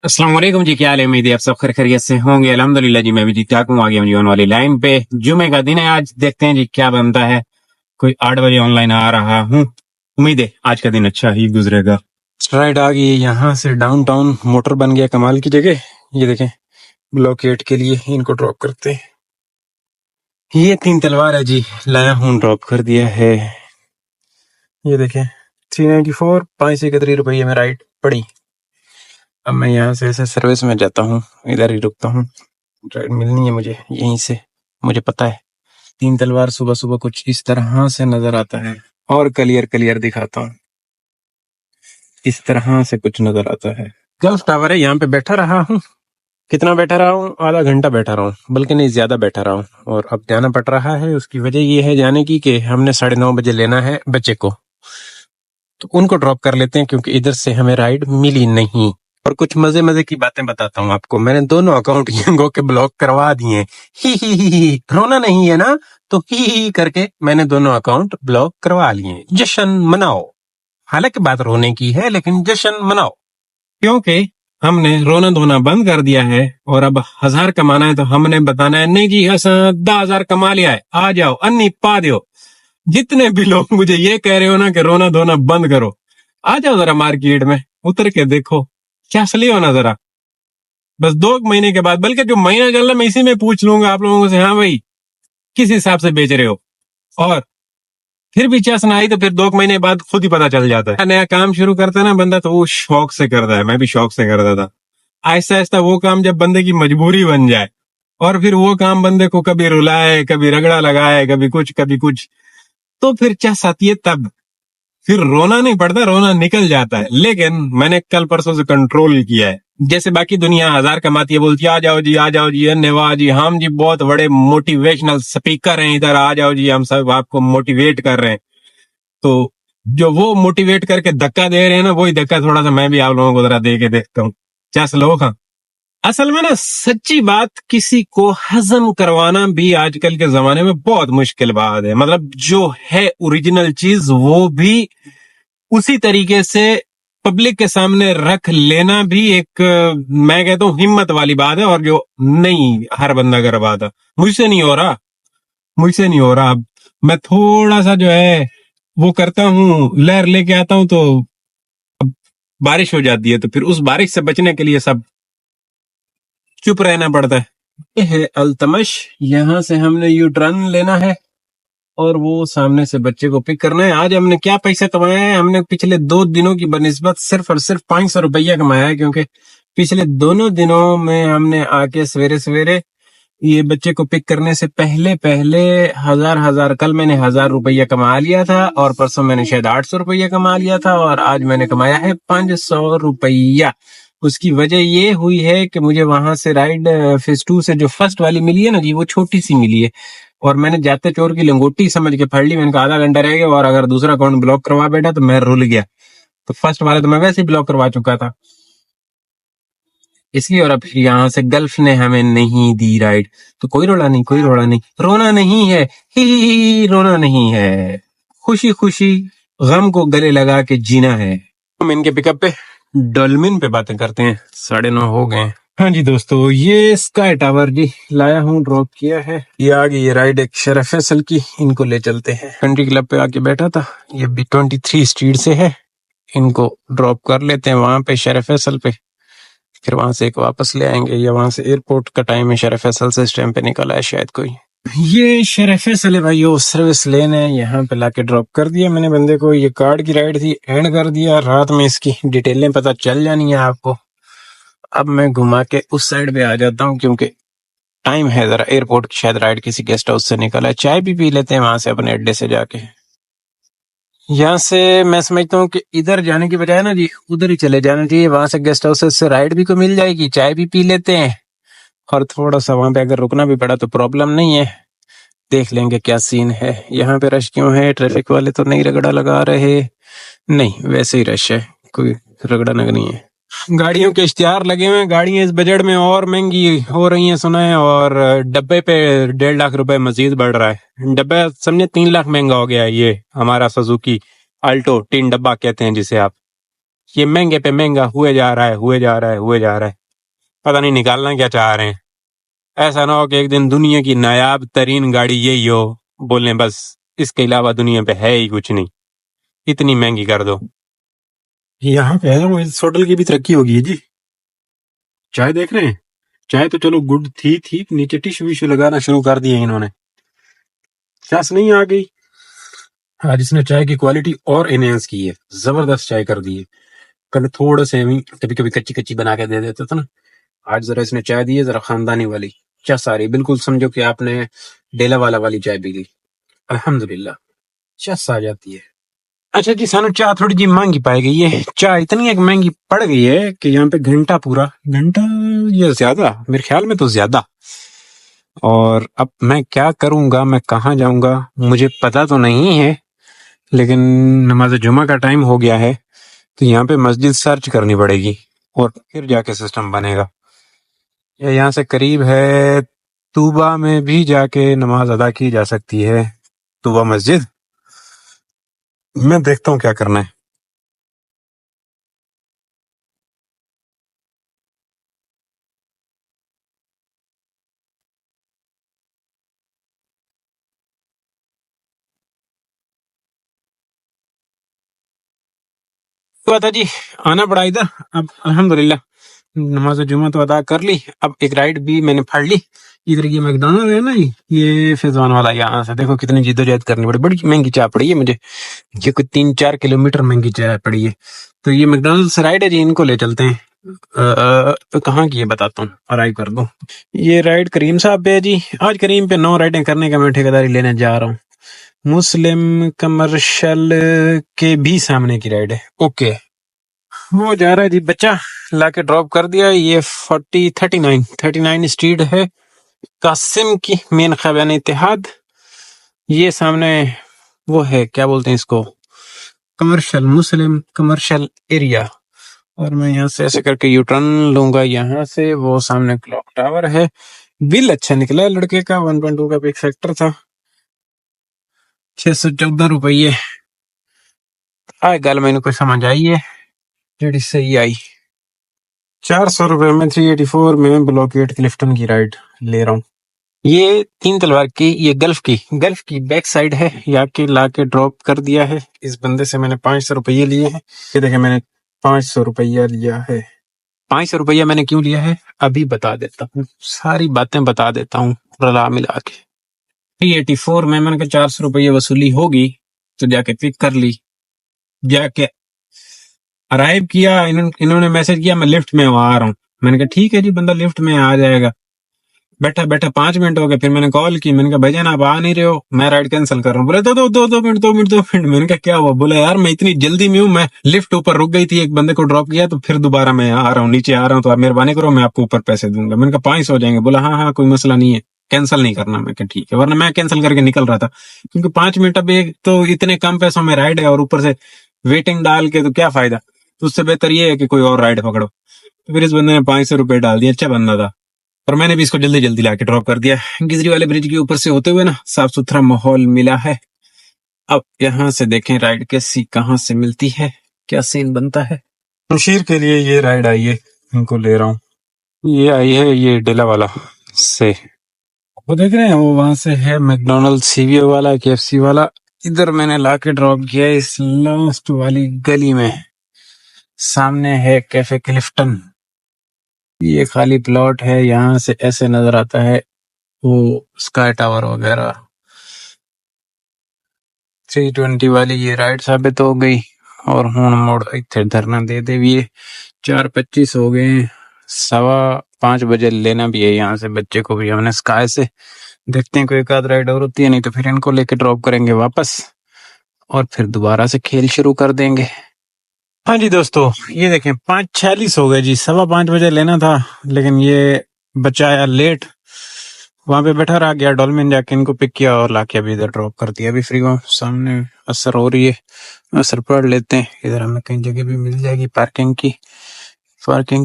अस्सलाम वालेकुम जी, क्या हाल है? उम्मीद है आप सब खैरियत से होंगे। अल्हम्दुलिल्लाह जी, मैं भी ठीक ठाक हूँ। आगे हम जीवन वाली लाइन पे जुमे का दिन है आज, देखते हैं जी क्या बनता है। कोई 8 बजे ऑनलाइन आ रहा हूँ, उम्मीद है आज का दिन अच्छा ही गुजरेगा। राइड आ गई, यहाँ से डाउनटाउन मोटर बन गया कमाल की जगह। ये देखें, ब्लॉकेट के लिए इनको ड्रॉप करते हैं। ये 3 तलवार है जी, लाया हूँ, ड्रॉप कर दिया है। ये देखें 394, 531 रुपये में राइड पड़ी। अब मैं यहाँ से ऐसे सर्विस में जाता हूँ, इधर ही रुकता हूँ। राइड मिलनी है मुझे यहीं से, मुझे पता है। 3 तलवार सुबह सुबह कुछ इस तरह से नजर आता है, और क्लियर क्लियर दिखाता हूँ। इस तरह से कुछ नजर आता है। गल्फ टावर है, यहाँ पे बैठा रहा हूँ। कितना बैठा रहा हूँ? आधा घंटा बैठा रहा हूँ, बल्कि नहीं, ज्यादा बैठा रहा हूँ। और अब जाना पड़ रहा है। उसकी वजह ये है जाने की कि हमने 9:30 बजे लेना है बच्चे को, तो उनको ड्रॉप कर लेते हैं, क्योंकि इधर से हमें राइड मिली नहीं। और कुछ मजे मजे की बातें बताता हूँ आपको। मैंने दोनों अकाउंट यंगो के ब्लॉक करवा दिए। ही रोना नहीं है ना, तो ही करके मैंने दोनों अकाउंट ब्लॉक करवा लिए। जश्न मनाओ। हालांकि बात रोने की है, लेकिन जश्न मनाओ, क्योंकि हमने रोना धोना बंद कर दिया है। और अब 1000 कमाना है, तो हमने बताना है नहीं जी हसन 10,000 कमा लिया है, आ जाओ अन्नी पा दो। जितने भी लोग मुझे ये कह रहे हो ना कि रोना धोना बंद करो, आ जाओ जरा मार्केट में, उतर के देखो क्या असली हो ना जरा। बस 2 महीने के बाद, बल्कि जो महीना चल रहा है मैं इसी में पूछ लूंगा आप लोगों से, हाँ भाई किस हिसाब से बेच रहे हो। और फिर भी चस ना आई तो फिर 2 महीने बाद खुद ही पता चल जाता है। नया काम शुरू करता है ना बंदा, तो वो शौक से करता है। मैं भी शौक से करता था। आहिस्ता आहिस्ता वो काम जब बंदे की मजबूरी बन जाए, और फिर वो काम बंदे को कभी रुलाए, कभी रगड़ा लगाए, कभी कुछ, तो फिर चस आती है तब। फिर रोना नहीं पड़ता, रोना निकल जाता है। लेकिन मैंने कल परसों से कंट्रोल किया है। जैसे बाकी दुनिया 1000 कमाती है, बोलती है आ जाओ जी, धन्यवाद जी, हम जी बहुत बड़े मोटिवेशनल स्पीकर हैं, इधर आ जाओ जी, हम सब आपको मोटिवेट कर रहे हैं। तो जो वो मोटिवेट करके धक्का दे रहे हैं ना, वही धक्का थोड़ा सा मैं भी आप लोगों को जरा दे के देखता हूँ। चस लो हाँ। असल में ना, सच्ची बात, किसी को हजम करवाना भी आजकल के जमाने में बहुत मुश्किल बात है। मतलब जो है ओरिजिनल चीज, वो भी उसी तरीके से पब्लिक के सामने रख लेना भी एक, मैं कहता हूँ, हिम्मत वाली बात है। और जो नहीं हर बंदा कर पाता। मुझसे नहीं हो रहा, मुझसे नहीं हो रहा। अब मैं थोड़ा सा जो है वो करता हूँ, लहर लेके आता हूँ, तो अब बारिश हो जाती है, तो फिर उस बारिश से बचने के लिए सब चुप रहना पड़ता है। ये है अल्तमश, यहाँ से हमने यू टर्न लेना है, और वो सामने से बच्चे को पिक करना है। आज हमने क्या पैसे कमाए हैं? हमने पिछले 2 दिनों की बनिस्बत सिर्फ और सिर्फ 500 रुपया कमाया है, क्योंकि पिछले दोनों दिनों में हमने आके सवेरे सवेरे ये बच्चे को पिक करने से पहले पहले हजार कल मैंने 1000 रुपया कमा लिया था, और परसों मैंने शायद 800 रुपया कमा लिया था, और आज मैंने कमाया है 500 रुपया। उसकी वजह ये हुई है कि मुझे वहां से राइड फेज 2 से जो फर्स्ट वाली मिली है ना जी, वो छोटी सी मिली है, और मैंने जाते चोर की लंगोटी समझ के फड़ ली। मैंने कहा आधा घंटा रह गया, और अगर दूसरा अकाउंट ब्लॉक करवा बैठा तो मैं रुल गया। तो फर्स्ट वाला तो मैं वैसे ही ब्लॉक करवा चुका था, इसलिए। और अब यहाँ से गल्फ ने हमें नहीं दी राइड, तो कोई रोना नहीं, कोई रोना नहीं, रोना नहीं है, रोना नहीं है। खुशी खुशी गम को गले लगा के जीना है। हम इनके पिकअप पे डोलमिन पे बातें करते हैं। 9:30 हो गए। हाँ जी दोस्तों, ये स्काई टावर जी लाया हूँ, ड्रॉप किया है। ये आ गई ये राइड एक शरफ फैसल की, इनको ले चलते हैं। कंट्री क्लब पे आके बैठा था, ये भी 23 स्ट्रीट से है। इनको ड्रॉप कर लेते हैं वहां पे शरफ फैसल पे, फिर वहां से एक वापस ले आएंगे, या वहां से एयरपोर्ट का टाइम है, शरफ फैसल से इस टाइम पे निकला है शायद कोई। ये शरफ फैसल है भाई, वो सर्विस लेन है, यहाँ पे लाके ड्रॉप कर दिया मैंने बंदे को। ये कार्ड की राइड थी, एंड कर दिया। रात में इसकी डिटेलें पता चल जानी है आपको। अब मैं घुमा के उस साइड पे आ जाता हूँ, क्योंकि टाइम है जरा। एयरपोर्ट की शायद राइड किसी गेस्ट हाउस से निकला है। चाय भी पी लेते हैं वहां से अपने अड्डे से जाके। यहाँ से मैं समझता हूँ कि इधर जाने की बजाय ना जी, उधर ही चले जाना चाहिए। वहां से गेस्ट हाउस से राइड भी को मिल जाएगी, चाय भी पी लेते हैं, और थोड़ा सा वहां पे अगर रुकना भी पड़ा तो प्रॉब्लम नहीं है। देख लेंगे क्या सीन है। यहाँ पे रश क्यों है? ट्रैफिक वाले तो नहीं रगड़ा लगा रहे, नहीं वैसे ही रश है, कोई रगड़ा नग नहीं है। गाड़ियों के इश्तिहार लगे हुए हैं। गाड़ियां इस बजट में और महंगी हो रही हैं सुना है, और डब्बे पे 1.5 लाख रुपए मजीद बढ़ रहा है। डब्बा समझे 3 लाख महंगा हो गया है। ये हमारा सुजुकी अल्टो 3 डब्बा कहते हैं जिसे आप, ये महंगे पे महंगा हुए जा रहा है, हुए जा रहा है, हुए जा रहा है। पता नहीं निकालना क्या चाह रहे हैं। ऐसा ना हो कि एक दिन दुनिया की नायाब तरीन गाड़ी यही हो, बोले बस इसके अलावा दुनिया पे है ही कुछ नहीं, इतनी महंगी कर दो। यहाँ पे है वो, इस होटल की भी तरक्की होगी है जी। चाय देख रहे हैं, चाय तो चलो गुड थी, नीचे टिश्यू विश्यू लगाना शुरू कर दिए इन्होंने। चास नहीं आ गई आज, इसने चाय की क्वालिटी और एनहेंस की है, जबरदस्त चाय कर दी है। पहले थोड़ा से कभी कभी कच्ची कच्ची बना के दे देता था ना, आज जरा इसने चाय दी है जरा खानदानी वाली। चस आ रही, बिल्कुल समझो कि आपने डेला वाला वाली चाय पी ली। अल्हम्दुलिल्लाह चस आ जाती है। अच्छा जी, सानू चाय थोड़ी जी महंगी पाई गई है। चाय इतनी एक महंगी पड़ गई है कि यहाँ पे घंटा या ज्यादा, मेरे ख्याल में तो ज्यादा। और अब मैं क्या करूंगा, मैं कहाँ जाऊंगा मुझे पता तो नहीं है, लेकिन नमाज जुमा का टाइम हो गया है तो यहाँ पे मस्जिद सर्च करनी पड़ेगी और फिर जाके सिस्टम बनेगा। या यहाँ से करीब है, तूबा में भी जाके नमाज अदा की जा सकती है, तूबा मस्जिद। मैं देखता हूँ क्या करना है। तो था जी, आना पड़ा इधर। अब अल्हम्दुलिल्लाह नमाज जुमा तो अदा कर ली, अब एक राइड भी मैंने फाड़ ली। इधर ये मैकडॉनल्ड है ना, ये फिजवान वाला, यहाँ से देखो कितनी जिद्दोजहद करनी पड़ी, बड़ी महंगी चाय पड़ी है मुझे। ये कोई 3-4 किलोमीटर महंगी चाय पड़ी है। तो ये मैकडॉनल्ड से राइड है जी, इनको ले चलते हैं। कहाँ की है बताता हूँ, अराइव कर दो। ये राइड करीम साहब पे है जी। आज करीम पे 9 राइडें करने का मैं ठेकेदारी लेने जा रहा हूँ। मुस्लिम कमर्शियल के भी सामने की राइड है। ओके, वो जा रहा है जी बच्चा, लाके ड्रॉप कर दिया। ये 39 स्ट्रीट है कासिम की, मेन खैबान इत्तेहाद। ये सामने वो है, क्या बोलते हैं इसको, कमर्शियल, मुस्लिम कमर्शियल एरिया। और मैं यहाँ से ऐसे करके यू टर्न लूंगा, यहाँ से वो सामने क्लॉक टावर है। बिल अच्छा निकला है लड़के का, 1.2 का पिक फैक्टर था, 614 रुपये। आए गल मैंने कोई समझ आई है जेडी सही आई। 400 रुपए में 384 में ब्लॉकेट क्लिफ्टन की राइड ले रहा हूँ। ये 3 तलवार की, ये गल्फ की बैक साइड है। यहाँ के ला के ड्रॉप कर दिया है। इस बंदे से मैंने 500 रुपये लिए हैं। ये देखे मैंने 500 रुपया लिया है। 500 रुपया मैंने क्यों लिया है अभी बता देता हूँ, सारी बातें बता देता हूँ रला मिला के। 384 में मैंने कहा 400 रुपये वसूली होगी, तो जाके पिक कर ली। जाके अराइव किया, इन्होंने मैसेज किया मैं लिफ्ट में आ रहा हूँ। मैंने कहा ठीक है जी, बंदा लिफ्ट में आ जाएगा। बैठा बैठा 5 मिनट हो गए, फिर मैंने कॉल की, मैंने कहा भाईजान आप आ नहीं रहे हो, मैं राइड कैंसिल कर रहा हूँ। बोले दो मिनट। मैंने कहा क्या हुआ? बोला यार मैं इतनी जल्दी में हूँ, मैं लिफ्ट ऊपर रुक गई थी, एक बंदे को ड्रॉप किया तो फिर दोबारा मैं आ रहा हूँ, नीचे आ रहा हूँ, तो आप मेहरबानी करो मैं आपको ऊपर पैसे दूंगा। मैंने कहा 500 हो जाएंगे। बोला हाँ कोई मसला नहीं है, कैंसिल नहीं करना। मैं कहा ठीक है, वरना मैं कैंसिल करके निकल रहा था, क्योंकि 5 मिनट अब एक तो इतने कम पैसों में राइड है और ऊपर से वेटिंग डाल के तो क्या फायदा। तो उससे बेहतर ये है कि कोई और राइड पकड़ो। तो फिर इस बंदे ने 500 रुपये डाल दिया, अच्छा बंदा था। और मैंने भी इसको जल्दी जल्दी लाके ड्रॉप कर दिया। गिजरी वाले ब्रिज के ऊपर से होते हुए ना, साफ सुथरा माहौल मिला है। अब यहाँ से देखें राइड कैसी कहाँ से मिलती है, क्या सीन बनता है। शमशीर के लिए ये राइड आई है, इनको ले रहा हूँ। ये आई है ये डेला वाला से, वो देख रहे हैं, वो वहां से है मैकडोनल्ड, सीवीओ वाला, केएफसी वाला। इधर मैंने लाके ड्रॉप किया इस लास्ट वाली गली में, सामने है कैफे क्लिफ्टन। ये खाली प्लॉट है, यहाँ से ऐसे नजर आता है वो स्काई टावर वगैरह। 320 वाली ये राइड साबित हो गई और हूं मोड़ इतने धरना दे दे भी। 4:25 हो गए, 5:15 बजे लेना भी है यहाँ से बच्चे को भी हमने स्काई से। देखते हैं कोई एक आध राइड और होती है, नहीं तो फिर इनको लेके ड्रॉप करेंगे वापस और फिर दोबारा से खेल शुरू कर देंगे। हाँ जी दोस्तों, ये देखें 5:46 हो गए जी, 5:15 बजे लेना था, लेकिन ये बच्चा आया लेट, वहां पे बैठा रहा, गया डॉल्मेन जाके इनको पिक किया और लाके अभी इधर ड्रॉप कर दिया। अभी फ्री हूँ, सामने असर हो रही है, असर पढ़ लेते हैं। इधर हमें कहीं जगह भी मिल जाएगी पार्किंग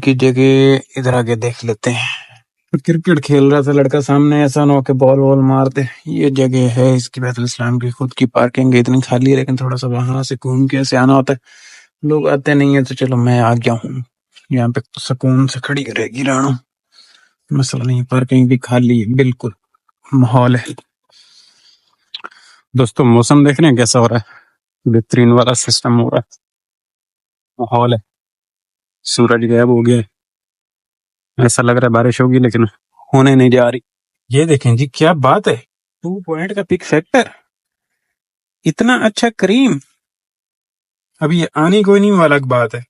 की जगह, इधर आगे देख लेते हैं। क्रिकेट खेल रहा था लड़का सामने, ऐसा ना हो के बॉल वॉल मारते। ये जगह है इसकी बैतुल इस्लाम की खुद की पार्किंग है, इतनी खाली है, लेकिन थोड़ा सा वहां से घूम के ऐसे आना होता है। लोग आते नहीं है तो चलो मैं आ गया हूँ। यहाँ पे सुकून से खड़ी रहेगी राणा, मसला नहीं। पार्किंग भी खाली है, बिल्कुल माहौल है। दोस्तों मौसम देख रहे हैं कैसा हो रहा है, बेहतरीन वाला सिस्टम हो रहा है, माहौल है। सूरज गायब हो गया है, ऐसा लग रहा है बारिश होगी लेकिन होने नहीं जा रही। ये देखें जी क्या बात है, 2 पॉइंट का पिक फैक्टर, इतना अच्छा करीम। अभी ये आनी कोई नहीं, वो अलग बात है।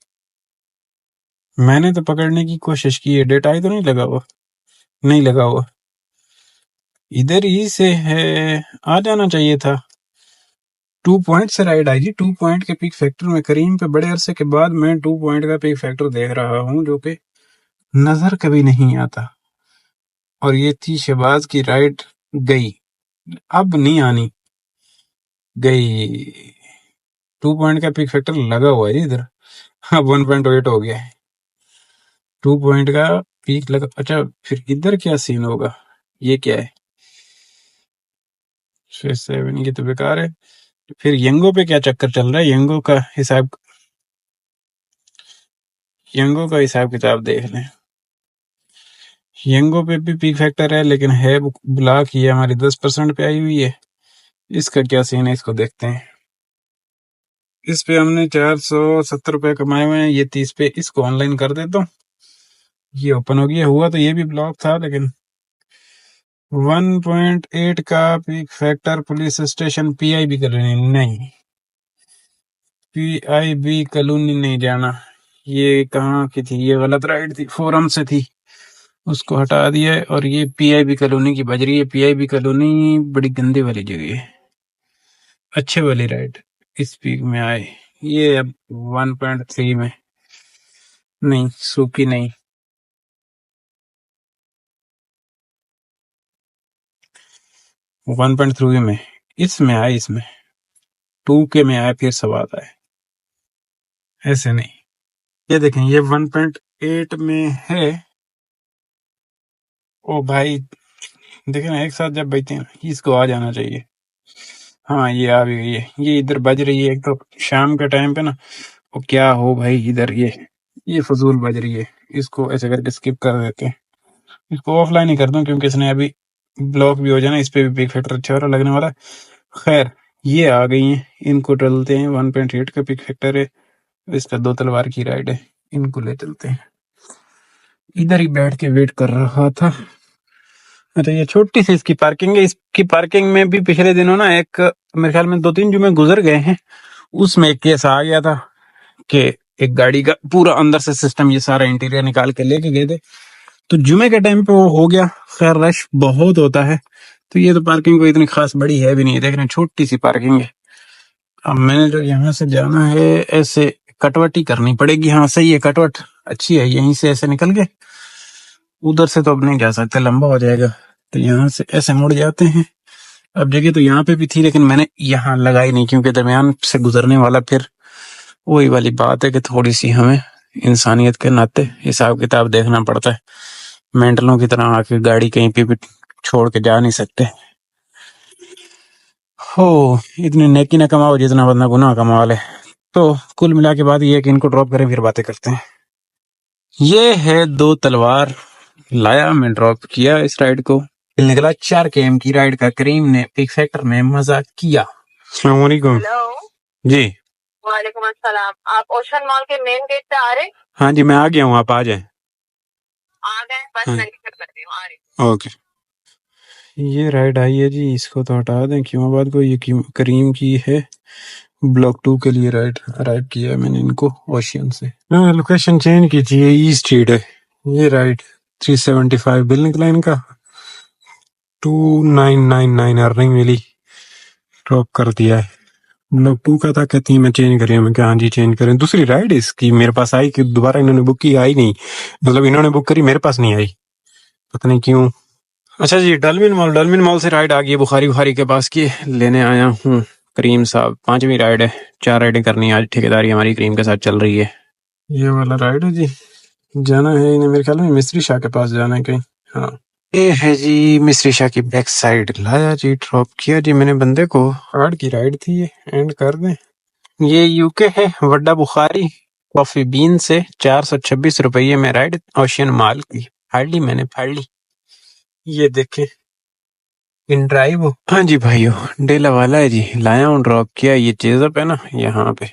मैंने तो पकड़ने की कोशिश की है, डेटा ही तो नहीं लगा हुआ, नहीं लगा हुआ, इधर ही से है, आ जाना चाहिए था। 2 पॉइंट से राइड आई जी, 2 पॉइंट के पिक फैक्टर में करीम पे बड़े अरसे के बाद मैं 2 पॉइंट का पिक फैक्टर देख रहा हूँ, जो कि नजर कभी नहीं आता। और ये थी शहबाज की राइड, गई, अब नहीं आनी, गई। 2 पॉइंट का पिक फैक्टर लगा हुआ है इधर, अब 1.8 हो गया है। 2 पॉइंट का पीक लगा। अच्छा फिर इधर क्या सीन होगा, ये क्या है, 7 की तो बेकार है। फिर यंगो पे क्या चक्कर चल रहा है, यंगो का हिसाब किताब देख लें। यंगो पे भी पीक फैक्टर है लेकिन है ब्लॉक, ही हमारी 10% पे आई हुई है। इसका क्या सीन है, इसको देखते हैं। इस पे हमने 470 रुपए कमाए हुए हैं, ये 30 पे, इसको ऑनलाइन कर देता हूँ। ये ओपन हो गया, हुआ तो ये भी ब्लॉक था लेकिन 1.8 का peak factor. Police station PIB colony नहीं, पीआईबी कॉलोनी नहीं जाना। ये कहाँ की थी, ये गलत राइड थी, फोरम से थी, उसको हटा दिया है। और ये पीआईबी कॉलोनी की बज रही है। पीआईबी कॉलोनी बड़ी गंदी वाली जगह है, अच्छे वाली राइड इस पीक में आए। ये अब 1.3 में नहीं, सूखी नहीं, 1.3 में, इसमें आए, इसमें 2 के में आए, फिर सवाल आए, ऐसे नहीं। ये देखें, ये 1.8 में है। ओ भाई देखें ना, एक साथ जब बैठते हैं, इसको आ जाना चाहिए। हाँ ये आ भी गई है, ये इधर बज रही है। एक तो शाम के टाइम पे ना, वो क्या हो भाई, इधर ये फजूल बज रही है, इसको ऐसे करके स्किप कर देते हैं। इसको ऑफलाइन ही कर दूं क्योंकि इसने अभी ब्लॉक भी हो जाना, इस पे भी पिक फैक्टर अच्छा वाला लगने वाला है। खैर ये आ गई हैं, इनको डलते हैं। 1.8 का पिक फैक्टर है, इसका 2 तलवार की राइड है, इनको ले चलते हैं। इधर ही बैठ के वेट कर रहा था। अच्छा ये छोटी सी इसकी पार्किंग है, इसकी पार्किंग में भी पिछले दिनों ना एक, मेरे ख्याल में 2-3 जुमे गुजर गए हैं, उसमें एक केस आ गया था कि एक गाड़ी का पूरा अंदर से सिस्टम, ये सारा इंटीरियर निकाल के लेके गए थे। तो जुमे के टाइम पे वो हो गया। खैर रश बहुत होता है, तो ये तो पार्किंग कोई इतनी खास बड़ी है भी नहीं, देख रहे हैं छोटी सी पार्किंग है। अब मैंने जो यहाँ से जाना है, ऐसे कटवट ही करनी पड़ेगी। हाँ सही है, कटवट अच्छी है, यहीं से ऐसे निकल के, उधर से तो अब नहीं जा सकते, लंबा हो जाएगा, तो यहाँ से ऐसे मुड़ जाते हैं। अब जगह तो यहाँ पे भी थी लेकिन मैंने यहाँ लगाई नहीं, क्योंकि दरमियान से गुजरने वाला, फिर वही वाली बात है कि थोड़ी सी हमें इंसानियत के नाते हिसाब किताब देखना पड़ता है। मेंटलों की तरह आके गाड़ी कहीं पे भी छोड़ के जा नहीं सकते। हो इतनी नेकी ना कमाओ जितना बंदा गुनाह कमा ले। तो कुल मिला के बाद ये कि इनको ड्रॉप करें फिर बातें करते हैं। ये है 2 तलवार, लाया मैं, ड्रॉप किया इस राइड को, निकला 4 km की राइड का। करीम ने पिक फैक्टर में मजा किया। अस्सलाम वालेकुम। जी वालेकुम अस्सलाम। आप ओशन मॉल के मेन गेट पे आ रहे? हाँ जी मैं आ गया हूँ, आप आ जाए। आ गए, बस हाँ मैं निकल कर रही हूँ, आ रही हूँ। ओके। ये राइड आई है जी, इसको तो हटा दें क्यों को। ये करीम की है, ब्लॉक 2 के लिए राइड अराइव किया है मैंने इनको ओशियन से। लोकेशन चेंज की थी, ये ई स्ट्रीट है। ये राइड 375 बिलिंग लाइन का 2999 अर्निंग मिली, ड्रॉप कर दिया है। ब्लॉक 2 का था, कहती है मैं चेंज करें, मैं हाँ जी चेंज करें। दूसरी राइड इसकी मेरे पास आई कि दोबारा इन्होंने बुक की, आई नहीं, मतलब इन्होंने बुक करी मेरे पास नहीं आई, पता नहीं क्यों। अच्छा जी, डलमिन मॉल से राइड आ गई है, बुखारी के पास की लेने आया हूँ। करीम साहब 5वीं राइड है, 4 राइडें करनी है आज, ठेकेदारी हमारी करीम के साथ चल रही है। ये वाला राइड है जी, जाना है इन्हें, मेरे ख्याल में मिस्त्री शाह के पास जाना है कहीं। हाँ ये है जी मिस्त्री शाह की बैक साइड, लाया जी, ड्रॉप किया जी मैंने बंदे को। हार्ड की राइड थी ये, एंड कर दें। ये यूके है, वड्डा बुखारी कॉफी बीन से 426 रुपये में राइड ओशियन माल की हार्डली मैंने फाड़ ली। ये देखे इन ड्राइव हो। हाँ जी भाइयों, डेला वाला है जी, लाया हूँ ड्रॉप किया। ये चीज अप है ना, यहाँ पे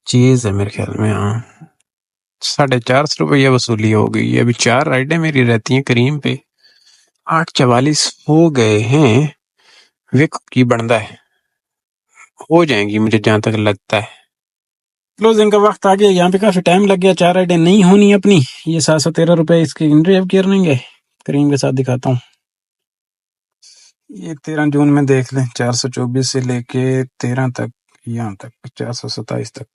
चीज है मेरे ख्याल में। हाँ, 450 रुपये वसूली हो गई। अभी 4 राइडें मेरी रहती हैं करीम पे, 8:44 हो गए हैं। विक की बनता है, हो जाएंगी मुझे जहां तक लगता है। क्लोजिंग का वक्त आ गया, यहाँ पे काफी टाइम लग गया। 4 राइडें नहीं होनी अपनी। ये 713 रुपए इसके इंट्री गिरनेंगे। करीम के साथ दिखाता हूँ। ये 13 जून में देख लें, 424 से लेके 13 तक, यहाँ तक 427 तक।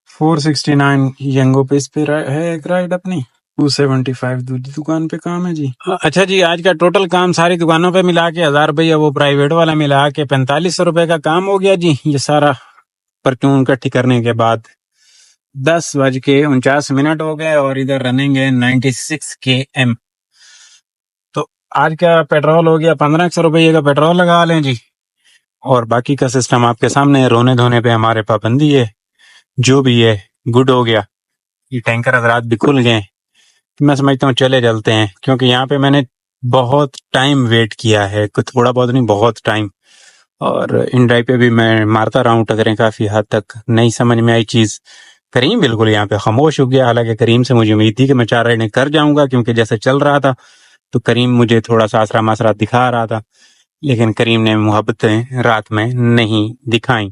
469 यंगो पे इस पे है एक राइड अपनी। 275 दूसरी दुकान पे काम है जी। अच्छा जी, आज का टोटल काम सारी दुकानों पे मिला के 1000 रुपये, वो प्राइवेट वाला मिला के 4500 रुपए का काम हो गया जी। ये सारा परचून इकट्ठी करने के बाद 10:49 हो गए और इधर रनिंग है 96 km। तो आज का पेट्रोल हो गया 1500 रुपये का पेट्रोल लगा लें जी। और बाकी का सिस्टम आपके सामने है। रोने धोने पे हमारे पाबंदी है, जो भी है गुड हो गया। ये टैंकर हजरात भी खुल गए। मैं समझता हूँ चले चलते हैं, क्योंकि यहाँ पे मैंने बहुत टाइम वेट किया है, कुछ थोड़ा बहुत नहीं, बहुत टाइम। और इन ड्राइव पे भी मैं मारता रहा हूँ टकरें काफी हद तक। नहीं समझ में आई चीज। करीम बिल्कुल यहाँ पे खामोश हो गया। हालांकि करीम से मुझे उम्मीद थी कि मैं 4 राइडें कर जाऊंगा, क्योंकि जैसे चल रहा था तो करीम मुझे थोड़ा सा आसरा मासरा दिखा रहा था, लेकिन करीम ने मोहब्बतें रात में नहीं दिखाई।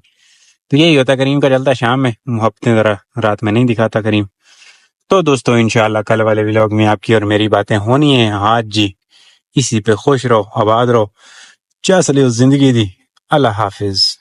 तो यही होता करीम का चलता, शाम में मोहब्बतें जरा रात में नहीं दिखाता करीम। तो दोस्तों, इंशाल्लाह कल वाले व्लॉग में आपकी और मेरी बातें होनी है। आज जी इसी पे खुश रहो, आबाद रहो, जा सली उस जिंदगी दी। अल्लाह हाफिज।